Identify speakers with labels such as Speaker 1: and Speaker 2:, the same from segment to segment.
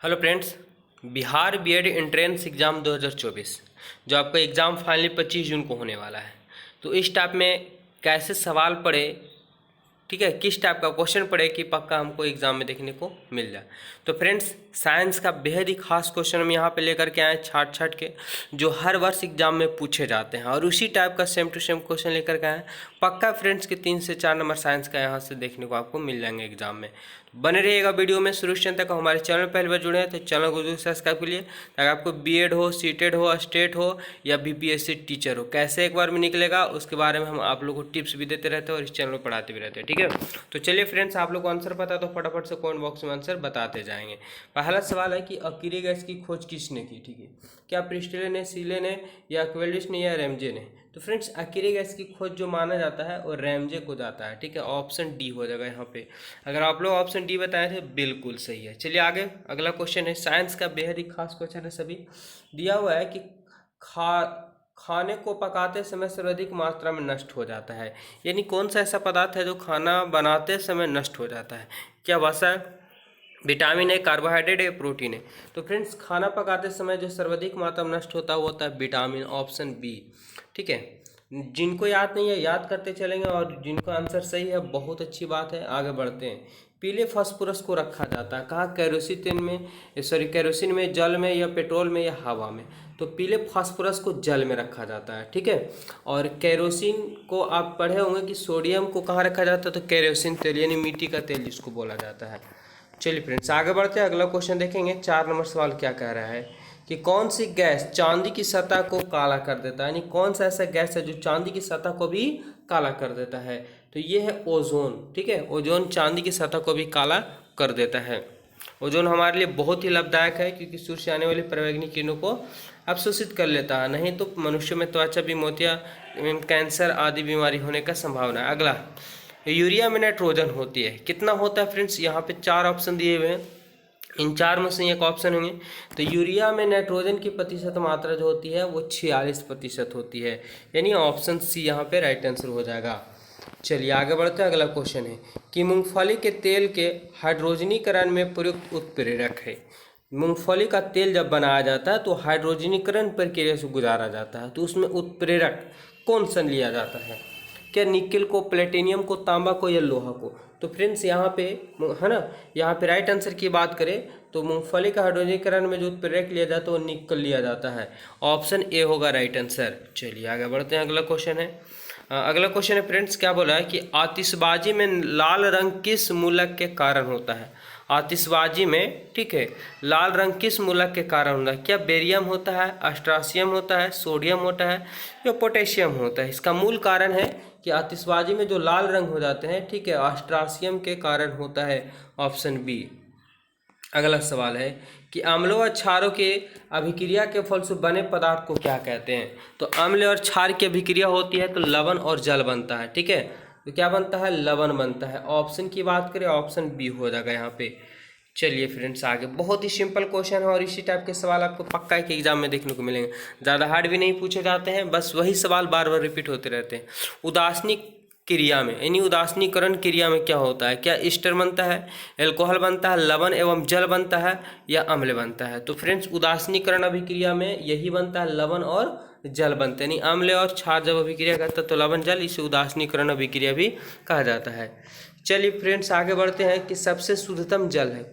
Speaker 1: Hello friends, Bihar BEd entrance exam 2024 जो आपका exam finally 25 जून को होने वाला है। तो इस टाइप में कैसे सवाल पढ़े, ठीक है, किस टाइप का क्वेश्चन पढ़े कि पक्का हमको एग्जाम में देखने को मिल जाए। तो फ्रेंड्स, साइंस का बेहद ही खास क्वेश्चन हम यहाँ पे लेकर के आए छाट छाट के, जो हर वर्ष एग्जाम में पूछे जाते हैं और उसी टाइप का सेम टू सेम क्वेश्चन लेकर के आए। पक्का फ्रेंड्स के 3 से 4 नंबर साइंस का यहाँ से देखने को आपको मिल जाएंगे एग्जाम में। बने रहिएगा वीडियो में शुरू से अंत तक। हमारे चैनल पहली बार जुड़े हैं तो चैनल को जरूर सब्सक्राइब करिए, ताकि आपको बीएड हो, सीटेड हो, स्टेट हो या बीपीएससी टीचर हो, कैसे एक बार में निकलेगा उसके बारे में हम आप लोगों को टिप्स भी देते रहते हैं और इस चैनल में पढ़ाते भी रहते हैं। ठीक है, तो चलिए फ्रेंड्स, आप लोग को आंसर पता तो फटाफट से कमेंट बॉक्स में आंसर बताते जाएंगे। पहला सवाल है कि अकीरी गैस की खोज किसने की? ठीक है, क्या प्रिस्टले ने, सीले ने या क्वेल्डिस ने या रैमजे ने? तो फ्रेंड्स, अकीरी गैस की खोज जो माना जाता है वो रैमजे को जाता है। ठीक है, ऑप्शन डी हो जाएगा यहाँ पे। अगर आप लोग ऑप्शन डी बताए थे बिल्कुल सही है। चलिए आगे, अगला क्वेश्चन है, साइंस का बेहद ही खास क्वेश्चन है। सभी दिया हुआ है कि खाने को पकाते समय सर्वाधिक मात्रा में नष्ट हो जाता है, यानी कौन सा ऐसा पदार्थ है जो खाना बनाते समय नष्ट हो जाता है? क्या वसा है, विटामिन है, कार्बोहाइड्रेट है, प्रोटीन है? तो फ्रेंड्स, खाना पकाते समय जो सर्वाधिक मात्रा में नष्ट होता है वो होता है विटामिन, ऑप्शन बी। ठीक है, जिनको याद नहीं है याद करते चलेंगे, और जिनको आंसर सही है बहुत अच्छी बात है। आगे बढ़ते हैं। पीले फास्फोरस को रखा जाता है कहाँ? कैरोसिन में, कैरोसिन में, जल में या पेट्रोल में या हवा में? तो पीले फास्फोरस को जल में रखा जाता है। ठीक है, और कैरोसिन को आप पढ़े होंगे कि सोडियम को कहाँ रखा जाता है? तो कैरोसिन तेल, यानी मिट्टी का तेल जिसको बोला जाता है। चलिए फ्रेंड्स, आगे बढ़ते हैं। अगला क्वेश्चन देखेंगे। 4 नंबर सवाल क्या कह रहा है कि कौन सी गैस चांदी की सतह को काला कर देता है, यानी कौन सा ऐसा गैस है जो चांदी की सतह को भी काला कर देता है? तो ये है ओजोन। ठीक है, ओजोन चांदी की सतह को भी काला कर देता है। ओजोन हमारे लिए बहुत ही लाभदायक है, क्योंकि सूर्य से आने वाली पराबैंगनी किरणों को अवशोषित कर लेता है, नहीं तो मनुष्य में त्वचा भी मोतिया, कैंसर आदि बीमारी होने का संभावना है। अगला, यूरिया में नाइट्रोजन होती है, कितना होता है? फ्रेंड्स, यहाँ पे 4 ऑप्शन दिए हुए हैं, इन 4 में से एक ऑप्शन होंगे। तो यूरिया में नाइट्रोजन की प्रतिशत मात्रा जो होती है वो 46% होती है, यानी ऑप्शन सी यहाँ पे राइट आंसर हो जाएगा। चलिए आगे बढ़ते हैं। अगला क्वेश्चन है कि मूंगफली के तेल के हाइड्रोजनीकरण में प्रयुक्त उत्प्रेरक है। मूंगफली का तेल जब बनाया जाता है तो हाइड्रोजनीकरण प्रक्रिया से गुजारा जाता है, तो उसमें उत्प्रेरक कौन सा लिया जाता है? क्या निकेल को, प्लेटिनियम को, तांबा को या लोहा को? तो फ्रेंड्स, यहाँ पे है ना, यहाँ पे राइट आंसर की बात करें तो मूंगफली का हाइड्रोजनीकरण में जो उत्प्रेरक लिया जाता है वो निकल लिया जाता है, ऑप्शन ए होगा राइट आंसर। चलिए आगे बढ़ते हैं। अगला क्वेश्चन है, अगला क्वेश्चन है फ्रेंड्स, क्या बोला है कि आतिशबाजी में लाल रंग किस मूलक के कारण होता है? आतिशबाजी में, ठीक है, लाल रंग किस मूलक के कारण होता है? क्या बेरियम होता है, अस्ट्रासियम होता है, सोडियम होता है या पोटेशियम होता है? इसका मूल कारण है कि आतिशबाजी में जो लाल रंग हो जाते हैं, ठीक है, अस्ट्रासियम के कारण होता है, ऑप्शन बी। अगला सवाल है कि अम्लों और क्षारों के अभिक्रिया के फलस्वरूप बने पदार्थ को क्या कहते हैं? तो अम्ल और क्षार की अभिक्रिया होती है तो लवण और जल बनता है। ठीक है, तो क्या बनता है? लवण बनता है। ऑप्शन की बात करें, ऑप्शन बी हो जाएगा यहाँ पे। चलिए फ्रेंड्स, आगे बहुत ही सिंपल क्वेश्चन है और इसी टाइप के सवाल आपको पक्का के एग्जाम में देखने को मिलेंगे। ज़्यादा हार्ड भी नहीं पूछे जाते हैं, बस वही सवाल बार बार रिपीट होते रहते हैं। उदासीन क्रिया में, यानी उदासीनीकरण क्रिया में क्या होता है? क्या ईस्टर बनता है, एल्कोहल बनता है, लवण एवं जल बनता है या अम्ल बनता है? तो फ्रेंड्स, उदासीनीकरण अभिक्रिया में यही बनता है, लवण और जल बनते हैं, यानी अम्ल और क्षार जब अभिक्रिया करता है तो लवण जल, इसे उदासीनीकरण अभिक्रिया भी कहा जाता है। चलिए फ्रेंड्स, आगे बढ़ते हैं कि सबसे शुद्धतम जल है,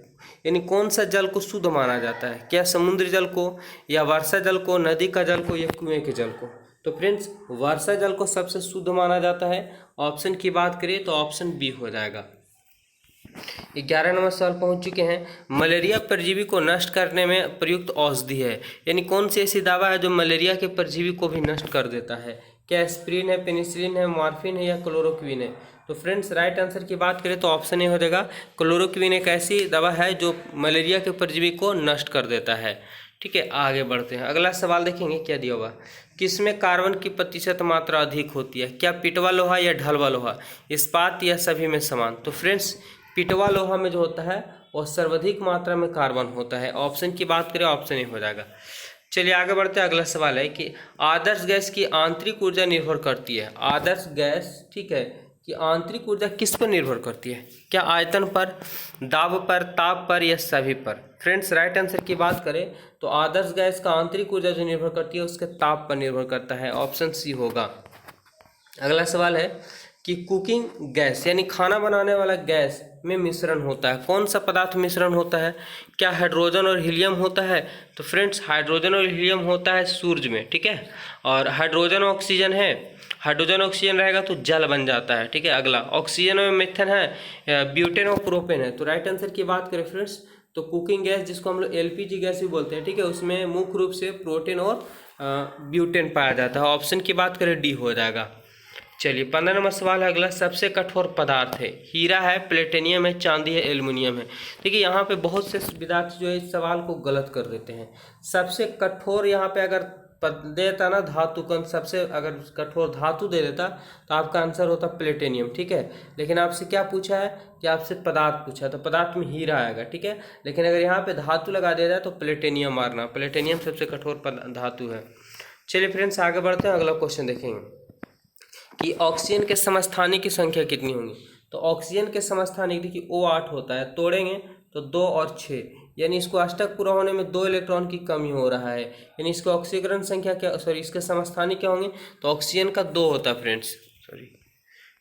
Speaker 1: यानी कौन सा जल को शुद्ध माना जाता है? क्या समुद्री जल को या वर्षा जल को, नदी का जल को या कुएं के जल को? तो फ्रेंड्स, वर्षा जल को सबसे शुद्ध माना जाता है। ऑप्शन की बात करें तो ऑप्शन बी हो जाएगा। 11 नंबर सवाल पहुंच चुके हैं। मलेरिया परजीवी को नष्ट करने में प्रयुक्त औषधि है, यानी कौन सी ऐसी दवा है जो मलेरिया के परजीवी को भी नष्ट कर देता है? क्या एस्प्रिन है, पेनिसिलिन है, मॉर्फिन है या क्लोरोक्विन है? तो फ्रेंड्स, राइट आंसर की बात करें तो ऑप्शन ए हो जाएगा। क्लोरोक्विन एक ऐसी दवा है जो मलेरिया के परजीवी को नष्ट कर देता है। ठीक है, आगे बढ़ते हैं। अगला सवाल देखेंगे क्या दिया हुआ, किसमें कार्बन की प्रतिशत मात्रा अधिक होती है? क्या पिटवा लोहा या ढलवा लोहा, इस्पात या सभी में समान? तो फ्रेंड्स, पिटवा लोहा में जो होता है वो सर्वाधिक मात्रा में कार्बन होता है। ऑप्शन की बात करें, ऑप्शन ए हो जाएगा। चलिए आगे बढ़ते हैं। अगला सवाल है कि आदर्श गैस की आंतरिक ऊर्जा निर्भर करती है। आदर्श गैस, ठीक है, कि आंतरिक ऊर्जा किस पर निर्भर करती है, क्या आयतन पर, दाब पर, ताप पर या सभी पर। फ्रेंड्स राइट आंसर की बात करें तो आदर्श गैस का आंतरिक ऊर्जा जो निर्भर करती है उसके ताप पर निर्भर करता है, ऑप्शन सी होगा। अगला सवाल है कि कुकिंग गैस यानी खाना बनाने वाला गैस में मिश्रण होता है, कौन सा पदार्थ मिश्रण होता है, क्या हाइड्रोजन और हीलियम होता है। तो फ्रेंड्स हाइड्रोजन और हीलियम होता है सूर्य में, ठीक है, और हाइड्रोजन ऑक्सीजन है, हाइड्रोजन ऑक्सीजन रहेगा तो जल बन जाता है, ठीक है। अगला ऑक्सीजन और मीथेन है, ब्यूटेन और प्रोपेन है। तो राइट आंसर की बात करें फ्रेंड्स तो कुकिंग गैस जिसको हम लोग एलपीजी गैस भी बोलते हैं, ठीक है, उसमें मुख्य रूप से प्रोटीन और ब्यूटेन पाया जाता है। ऑप्शन की बात करें डी हो जाएगा। चलिए 15 नंबर सवाल है अगला, सबसे कठोर पदार्थ है, हीरा है, प्लेटिनियम है, चांदी है, एल्युमिनियम है। देखिए यहाँ पे बहुत से विद्यार्थी जो है इस सवाल को गलत कर देते हैं। सबसे कठोर यहाँ पे अगर दे देता ना धातु कण, सबसे अगर कठोर धातु दे देता तो आपका आंसर होता प्लेटिनियम, ठीक है। लेकिन आपसे क्या पूछा है कि आपसे पदार्थ पूछा, तो पदार्थ में हीरा आएगा, ठीक है। लेकिन अगर यहाँ पे धातु लगा दे तो प्लेटिनियम मारना, प्लेटिनियम सबसे कठोर धातु है। चलिए फ्रेंड्स आगे बढ़ते हैं, अगला क्वेश्चन देखेंगे कि ऑक्सीजन के समस्थानिक की संख्या कितनी होगी। तो ऑक्सीजन के समस्थानिक देखिए O8 होता है, तोड़ेंगे तो 2 और 6, यानी इसको अष्टक पूरा होने में 2 इलेक्ट्रॉन की कमी हो रहा है, यानी इसको ऑक्सीकरण संख्या क्या, सॉरी इसके समस्थानिक क्या होंगे, तो ऑक्सीजन का 2 होता है फ्रेंड्स, सॉरी।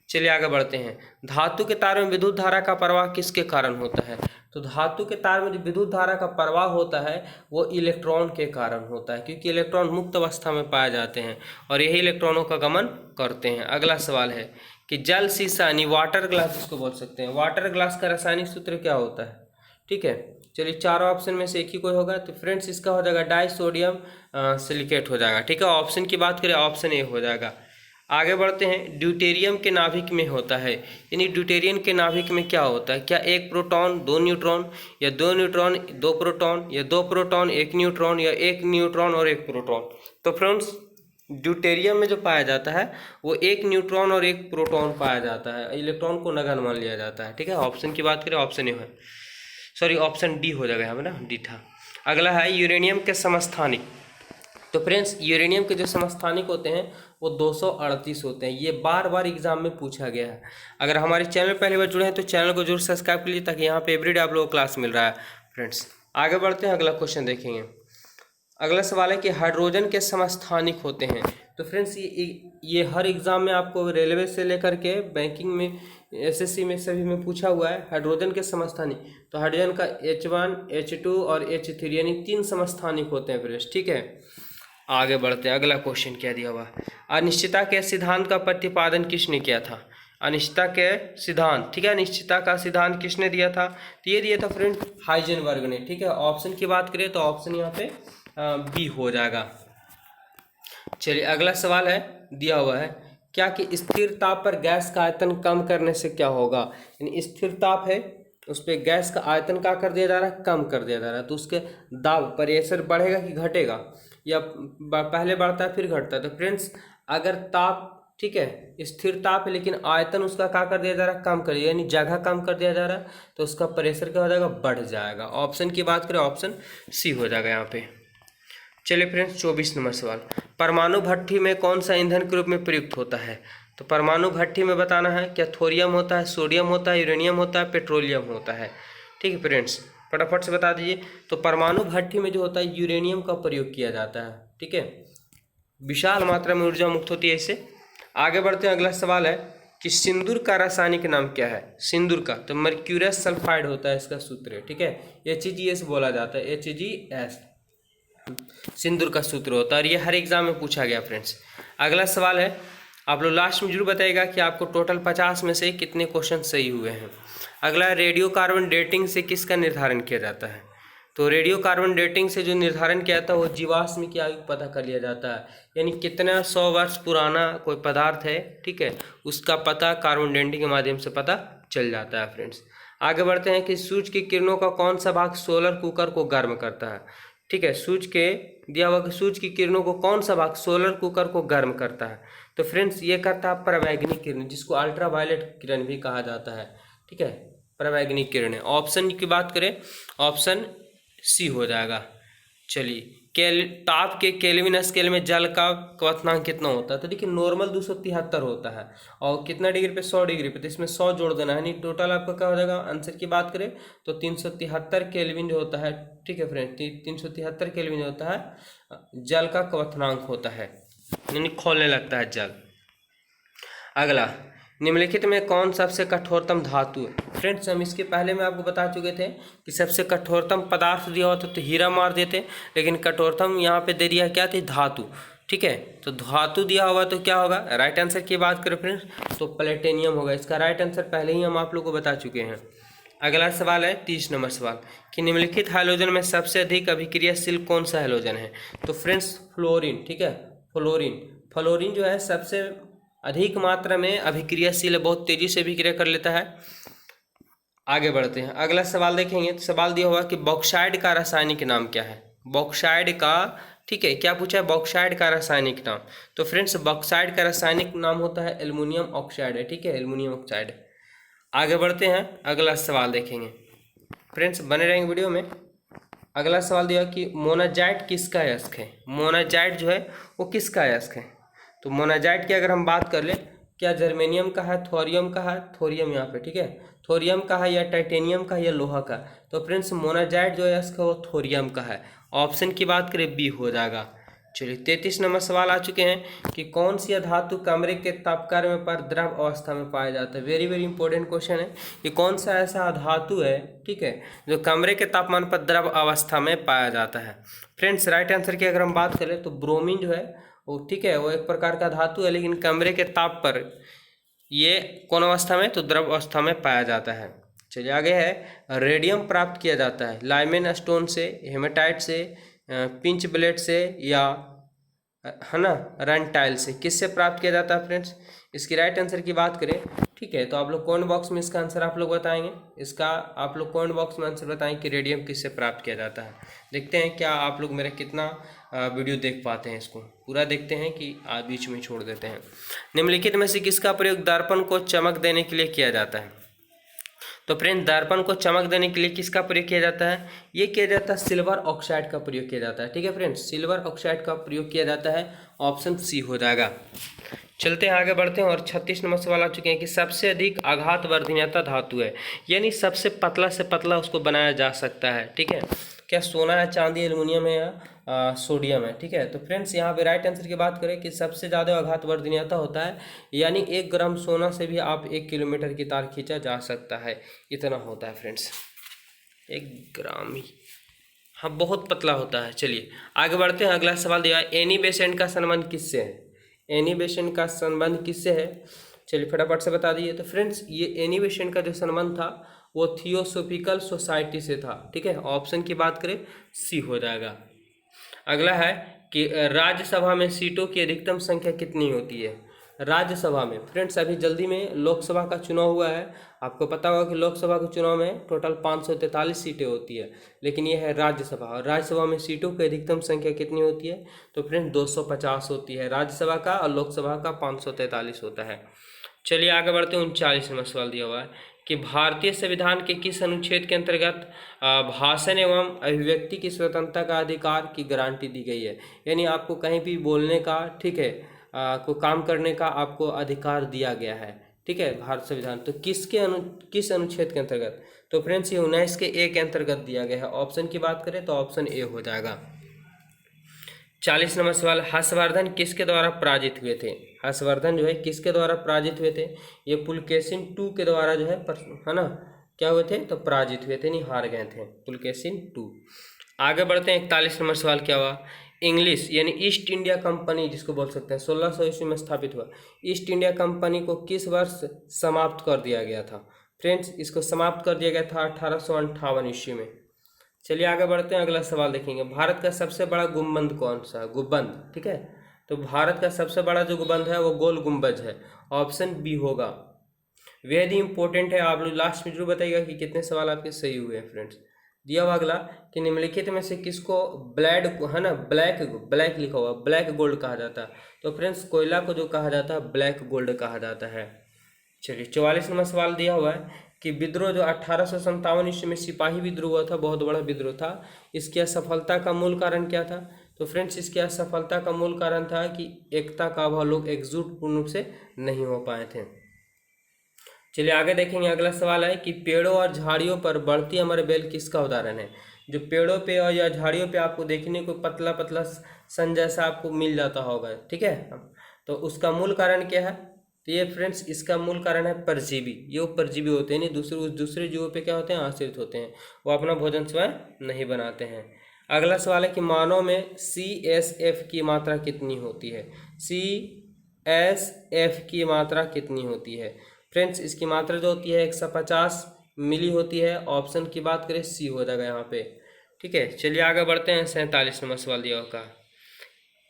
Speaker 1: चलिए आगे बढ़ते हैं, धातु के तार में विद्युत धारा का प्रवाह किसके कारण होता है। तो धातु के तार में जो विद्युत धारा का प्रवाह होता है वो इलेक्ट्रॉन के कारण होता है, क्योंकि इलेक्ट्रॉन मुक्त अवस्था में पाए जाते हैं और यही इलेक्ट्रॉनों का गमन करते हैं। अगला सवाल है कि जल शीशा यानी वाटर ग्लास जिसको बोल सकते हैं, वाटर ग्लास का रासायनिक सूत्र क्या होता है, ठीक है। चलिए चारों ऑप्शन में से एक ही कोई होगा, तो फ्रेंड्स इसका हो जाएगा डाई सोडियम सिलिकेट हो जाएगा, ठीक है। ऑप्शन की बात करें ऑप्शन ए हो जाएगा। आगे बढ़ते हैं, ड्यूटेरियम के नाभिक में होता है, यानी ड्यूटेरियम के नाभिक में क्या होता है, क्या 1 प्रोटॉन 2 न्यूट्रॉन, या 2 न्यूट्रॉन 2 प्रोटॉन, या 2 प्रोटॉन 1 न्यूट्रॉन, या 1 न्यूट्रॉन और 1 प्रोटॉन। तो फ्रेंड्स ड्यूटेरियम में जो पाया जाता है वो 1 न्यूट्रॉन और 1 प्रोटॉन पाया जाता है, इलेक्ट्रॉन को नगण्य मान लिया जाता है, ठीक है। ऑप्शन की बात करें ऑप्शन ए है, सॉरी ऑप्शन डी हो जाएगा यहाँ पे ना, डी था। अगला है यूरेनियम के समस्थानिक। तो फ्रेंड्स यूरेनियम के जो समस्थानिक होते हैं वो 238 होते हैं, ये बार बार एग्जाम में पूछा गया है। अगर हमारे चैनल पहली बार जुड़े हैं तो चैनल को जरूर सब्सक्राइब कीजिए, ताकि यहाँ पे एवरीडे आप लोगों को क्लास मिल रहा है। फ्रेंड्स आगे बढ़ते हैं, अगला क्वेश्चन देखेंगे। अगला सवाल है कि हाइड्रोजन के समस्थानिक होते हैं। तो फ्रेंड्स ये हर एग्जाम में आपको रेलवे से लेकर के बैंकिंग में, एसएससी में, सभी में पूछा हुआ है हाइड्रोजन के समस्थानिक। तो हाइड्रोजन का H1 H2 और H3 यानी 3 समस्थानिक होते हैं फ्रेंड्स, ठीक है। आगे बढ़ते हैं, अगला क्वेश्चन क्या दिया हुआ, अनिश्चितता के सिद्धांत का प्रतिपादन किसने किया था। अनिश्चितता के सिद्धांत, ठीक है, अनिश्चितता का सिद्धांत किसने दिया था, तो ये दिया था फ्रेंड हाइजेनबर्ग ने, ठीक है। ऑप्शन की बात करें तो ऑप्शन यहाँ पे बी हो जाएगा। चलिए अगला सवाल है दिया हुआ है, क्या कि स्थिर ताप पर गैस का आयतन कम करने से क्या होगा, यानी स्थिर ताप है उस पर गैस का आयतन क्या कर दिया जा रहा है, कम कर दिया जा रहा है, तो उसके दाब प्रेशर बढ़ेगा कि घटेगा, या पहले बढ़ता है फिर घटता है। तो फ्रेंड्स अगर ताप, ठीक है, स्थिर ताप है लेकिन आयतन उसका क्या कर दिया जा रहा है, कम कर दिया, यानी जगह कम कर दिया जा रहा है, तो उसका प्रेशर क्या हो जाएगा, बढ़ जाएगा। ऑप्शन की बात करें ऑप्शन सी हो जाएगा यहाँ पे। चलिए फ्रेंड्स 24 नंबर सवाल, परमाणु भट्ठी में कौन सा ईंधन के रूप में प्रयुक्त होता है। तो परमाणु भट्ठी में बताना है क्या थोरियम होता है, सोडियम होता है, यूरेनियम होता है, पेट्रोलियम होता है, ठीक है फ्रेंड्स फटाफट से बता दीजिए। तो परमाणु भट्ठी में जो होता है यूरेनियम का प्रयोग किया जाता है, ठीक है, विशाल मात्रा में ऊर्जा मुक्त होती है इससे। आगे बढ़ते हैं, अगला सवाल है कि सिंदूर का रासायनिक नाम क्या है। सिंदूर का तो मर्क्यूरस सल्फाइड होता है इसका सूत्र है, ठीक है, HGS बोला जाता है, HGS सिंदूर का सूत्र होता है, और ये हर एग्जाम में पूछा गया फ्रेंड्स। अगला सवाल है, आप लोग लास्ट में जरूर बताइएगा कि आपको टोटल 50 में से कितने क्वेश्चन सही हुए हैं। अगला रेडियो कार्बन डेटिंग से किसका निर्धारण किया जाता है। तो रेडियो कार्बन डेटिंग से जो निर्धारण किया जाता है वो जीवाश्म की आयु पता कर लिया जाता है, यानी कितना 100 वर्ष पुराना कोई पदार्थ है, ठीक है, उसका पता कार्बन डेटिंग के माध्यम से पता चल जाता है फ्रेंड्स। आगे बढ़ते हैं कि सूर्य की किरणों का कौन सा भाग सोलर कुकर को गर्म करता है, ठीक है, सूर्य के दिया हुआ कि सूर्य की किरणों को कौन सा भाग सोलर कुकर को गर्म करता है। तो फ्रेंड्स ये करता है परावैंगनिक किरण, जिसको अल्ट्रावायलेट किरण भी कहा जाता है, ठीक है, परावैंगनिक किरण है। ऑप्शन की बात करें ऑप्शन सी हो जाएगा। चलिए, ताप के केल्विन स्केल में जल का क्वथनांक कितना होता है? तो देखिए नॉर्मल 273 होता है, और कितना डिग्री पे? 100 डिग्री पे, तो इसमें 100 जोड़ देना है, नहीं टोटल आपका क्या हो जाएगा? आंसर की बात करें तो 373 केल्विन जो होता है, ठीक है फ्रेंड, 373 केल्विन जो होता है जल का क्वथनांक होता है, यानी खोलने लगता है जल। अगला, निम्नलिखित में कौन सबसे कठोरतम धातु है? फ्रेंड्स हम इसके पहले में आपको बता चुके थे कि सबसे कठोरतम पदार्थ दिया होता तो हीरा मार देते, लेकिन कठोरतम यहाँ पे दे दिया क्या थी? धातु। ठीक है, तो धातु दिया होगा तो क्या होगा? राइट आंसर की बात करें फ्रेंड्स तो प्लेटिनियम होगा। इसका राइट आंसर पहले ही हम आप लोग को बता चुके हैं। अगला सवाल है 30 नंबर सवाल कि निम्नलिखित हैलोजन में सबसे अधिक अभिक्रियाशील कौन सा हैलोजन है? तो फ्रेंड्स फ्लोरीन। ठीक है, फ्लोरीन जो है सबसे अधिक मात्रा में अभिक्रियाशील है, बहुत तेजी से अभिक्रिया कर लेता है। आगे बढ़ते हैं, अगला सवाल देखेंगे। तो सवाल दिया हुआ कि बॉक्साइड का रासायनिक नाम क्या है? बॉक्साइड का, ठीक है, क्या पूछा है? बॉक्साइड का रासायनिक नाम। तो फ्रेंड्स बॉक्साइड का रासायनिक नाम होता है एल्युमिनियम ऑक्साइड है। ठीक है, एल्युमिनियम ऑक्साइड। आगे बढ़ते हैं, अगला सवाल देखेंगे फ्रेंड्स, बने रहेंगे वीडियो में। अगला सवाल दिया कि मोनाजाइट किसका अयस्क है? मोनाजाइट जो है वो किसका अयस्क है? तो मोनाजाइट की अगर हम बात कर ले, क्या जर्मेनियम का है, थोरियम का है? थोरियम यहाँ पे, ठीक है, थोरियम का है या टाइटेनियम का है या लोहा का? तो फ्रेंड्स मोनाजाइट जो अयस्क है वो थोरियम का है। ऑप्शन की बात करें बी हो जाएगा। चलिए 33 नंबर सवाल आ चुके हैं कि कौन सी धातु कमरे के तापक्रम में पर द्रव अवस्था में पाया जाता है? वेरी वेरी इंपॉर्टेंट क्वेश्चन है कि कौन सा ऐसा धातु है, ठीक है, जो कमरे के तापमान पर द्रव अवस्था में पाया जाता है? फ्रेंड्स राइट आंसर की अगर हम बात करें तो ब्रोमीन जो है वो, ठीक है, वो एक प्रकार का धातु है, लेकिन कमरे के ताप पर ये कौन अवस्था में? तो द्रव अवस्था में पाया जाता है। चलिए आगे है, रेडियम प्राप्त किया जाता है लाइमेन स्टोन से, हेमेटाइट से, पिंच ब्लेड से, या है ना रन टाइल से? किससे प्राप्त किया जाता है फ्रेंड्स? इसकी राइट आंसर की बात करें, ठीक है, तो आप लोग कमेंट बॉक्स में इसका आंसर आप लोग बताएंगे। इसका आप लोग कमेंट बॉक्स में आंसर बताएं कि रेडियम किससे प्राप्त किया जाता है। देखते हैं क्या आप लोग मेरा कितना वीडियो देख पाते हैं, इसको पूरा देखते हैं कि बीच में छोड़ देते हैं। निम्नलिखित में से किसका प्रयोग दर्पण को चमक देने के लिए किया जाता है? तो फ्रेंड दर्पण को चमक देने के लिए किसका प्रयोग किया जाता है? ये किया जाता है सिल्वर ऑक्साइड का प्रयोग किया जाता है। ठीक है फ्रेंड्स, सिल्वर ऑक्साइड का प्रयोग किया जाता है, ऑप्शन सी हो जाएगा। चलते हैं आगे बढ़ते हैं, और 36 नंबर सवाल आ चुके हैं कि सबसे अधिक आघात वर्धनीयता धातु है, यानी सबसे पतला से पतला उसको बनाया जा सकता है। ठीक है, क्या सोना है, चांदी, एल्युमिनियम है या सोडियम है? ठीक है, तो फ्रेंड्स यहाँ पे राइट आंसर की बात करें कि सबसे ज़्यादा आघात वर्धनीयता होता है, यानी 1 ग्राम सोना से भी आप 1 किलोमीटर की तार खींचा जा सकता है, इतना होता है फ्रेंड्स, 1 ग्राम ही, हाँ बहुत पतला होता है। चलिए आगे बढ़ते हैं, अगला सवाल दिया है एनी बेसेंट का संबंध किससे है? एनी बेसेंट का संबंध किससे है? चलिए फटाफट से बता दीजिए। तो फ्रेंड्स ये एनी बेसेंट का जो संबंध था वो थियोसोफिकल सोसाइटी से था। ठीक है, ऑप्शन की बात करें सी हो जाएगा। अगला है कि राज्यसभा में सीटों की अधिकतम संख्या कितनी होती है? राज्यसभा में फ्रेंड्स अभी जल्दी में लोकसभा का चुनाव हुआ है, आपको पता होगा कि लोकसभा के चुनाव में टोटल 543 सीटें होती है, लेकिन यह है राज्यसभा, और राज्यसभा में सीटों की अधिकतम संख्या कितनी होती है? तो फ्रेंड्स 250 होती है राज्यसभा का, और लोकसभा का 543 होता है। चलिए आगे बढ़ते हैं, 39 नंबर सवाल दिया हुआ है कि भारतीय संविधान के किस अनुच्छेद के अंतर्गत भाषण एवं अभिव्यक्ति की स्वतंत्रता का अधिकार की गारंटी दी गई है? यानी आपको कहीं भी बोलने का, ठीक है, को काम करने का आपको अधिकार दिया गया है। ठीक है, भारत संविधान तो किस अनुच्छेद के अंतर्गत? तो फ्रेंड्स ये 19 के ए के अंतर्गत दिया गया है। ऑप्शन की बात करें तो ऑप्शन ए हो जाएगा। 40 नंबर सवाल, हर्षवर्धन किसके द्वारा पराजित हुए थे? हर्षवर्धन जो है किसके द्वारा पराजित हुए थे? ये पुलकेशिन 2 के द्वारा जो है ना, क्या हुए थे? तो पराजित हुए थे, नहीं हार गए थे, पुलकेशिन 2। आगे बढ़ते हैं, 41 नंबर सवाल क्या हुआ? इंग्लिश यानी ईस्ट इंडिया कंपनी जिसको बोल सकते हैं 1600 ईस्वी में स्थापित हुआ। ईस्ट इंडिया कंपनी को किस वर्ष समाप्त कर दिया गया था? फ्रेंड्स इसको समाप्त कर दिया गया था 1858 ईस्वी में। चलिए आगे बढ़ते हैं, अगला सवाल देखेंगे। भारत का सबसे बड़ा गुंबद कौन सा है? गुंबद, ठीक है, तो भारत का सबसे बड़ा जो गुंबद है वो गोल गुंबज है, ऑप्शन बी होगा। वेरी इंपॉर्टेंट है, आप लोग लास्ट में जरूर बताइएगा कि कितने सवाल आपके सही हुए हैं फ्रेंड्स। दिया हुआ अगला कि निम्नलिखित में से किसको ब्लैड है ना, ब्लैक लिखा हुआ, ब्लैक गोल्ड कहा जाता है? तो फ्रेंड्स कोयला को जो कहा जाता है ब्लैक गोल्ड कहा जाता है। चलिए 44 नंबर सवाल दिया हुआ है कि विद्रोह जो 1857 ईस्वी में सिपाही विद्रोह हुआ था, बहुत बड़ा विद्रोह था, इसकी असफलता का मूल कारण क्या था? तो फ्रेंड्स इसकी असफलता का मूल कारण था कि एकता का अभाव, लोग एकजुट पूर्ण रूप से नहीं हो पाए थे। चलिए आगे देखेंगे। अगला सवाल है कि पेड़ों और झाड़ियों पर बढ़ती अमर बेल किसका उदाहरण है? जो पेड़ों पे और या झाड़ियों पे आपको देखने को पतला पतला सन जैसा आपको मिल जाता होगा, ठीक है, तो उसका मूल कारण क्या है? तो ये फ्रेंड्स इसका मूल कारण है परजीवी। ये वो परजीवी होते हैं, नहीं दूसरे जीवों पे क्या होते हैं? आश्रित होते हैं, वो अपना भोजन स्वयं नहीं बनाते हैं। अगला सवाल है कि मानव में CSF की मात्रा कितनी होती है? CSF की मात्रा कितनी होती है? फ्रेंड्स इसकी मात्रा जो होती है 150 मिली होती है। ऑप्शन की बात करें सी हो जाएगा यहाँ पे, ठीक है। चलिए आगे बढ़ते हैं। 47 नंबर सवाल दिया होगा,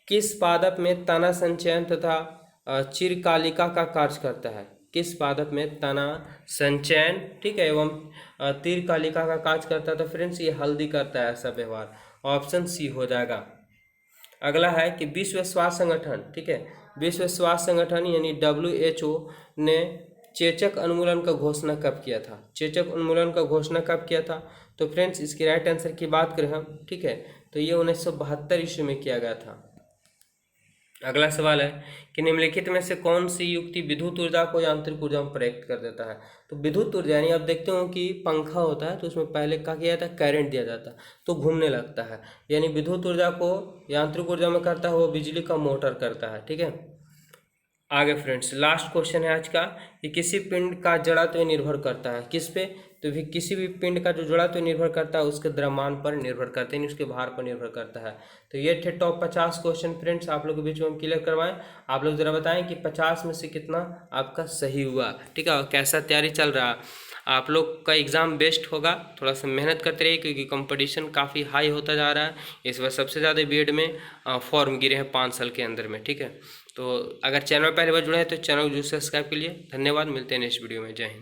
Speaker 1: किस पादप में तना संचयन तथा चिरकालिका का कार्य करता है? किस पादप में तना संचयन, ठीक है, एवं तीरकालिका का कार्य करता है? तो फ्रेंड्स ये हल्दी करता है ऐसा व्यवहार। ऑप्शन सी हो जाएगा। अगला है कि विश्व स्वास्थ्य संगठन, ठीक है, विश्व स्वास्थ्य संगठन यानी WHO ने चेचक उन्मूलन का घोषणा कब किया था? चेचक उन्मूलन का घोषणा कब किया था? तो फ्रेंड्स इसकी राइट आंसर की बात करें हम, ठीक है, तो ये 1972 ईस्वी में किया गया था। अगला सवाल है कि निम्नलिखित में से कौन सी युक्ति विद्युत ऊर्जा को यांत्रिक ऊर्जा में प्रयुक्त कर देता है? तो विद्युत ऊर्जा यानी आप देखते हो कि पंखा होता है तो उसमें पहले क्या किया जाता है? करंट दिया जाता है तो घूमने लगता है, यानी विद्युत ऊर्जा को यांत्रिक ऊर्जा में करता है वो बिजली का मोटर करता है, ठीक है। आगे फ्रेंड्स लास्ट क्वेश्चन है आज का कि किसी पिंड का जड़त्व निर्भर करता है किस पे? तो भी किसी भी पिंड का जो जड़त्व निर्भर करता है उसके द्रव्यमान पर निर्भर करते हैं, उसके भार पर निर्भर करता है। तो ये थे टॉप 50 क्वेश्चन फ्रेंड्स, आप लोग के बीच में हम क्लियर करवाएं। आप लोग जरा बताएं कि 50 में से कितना आपका सही हुआ, ठीक है, और कैसा तैयारी चल रहा है। आप लोग का एग्ज़ाम बेस्ट होगा, थोड़ा सा मेहनत करते रहिए क्योंकि कंपटीशन काफ़ी हाई होता जा रहा है। इस बार सबसे ज़्यादा बीएड में फॉर्म गिरे हैं 5 साल के अंदर में, ठीक है। तो अगर चैनल पहली बार जुड़े हैं तो चैनल को जरूर सब्सक्राइब के लिए धन्यवाद। मिलते हैं नेक्स्ट वीडियो में। जय हिंद।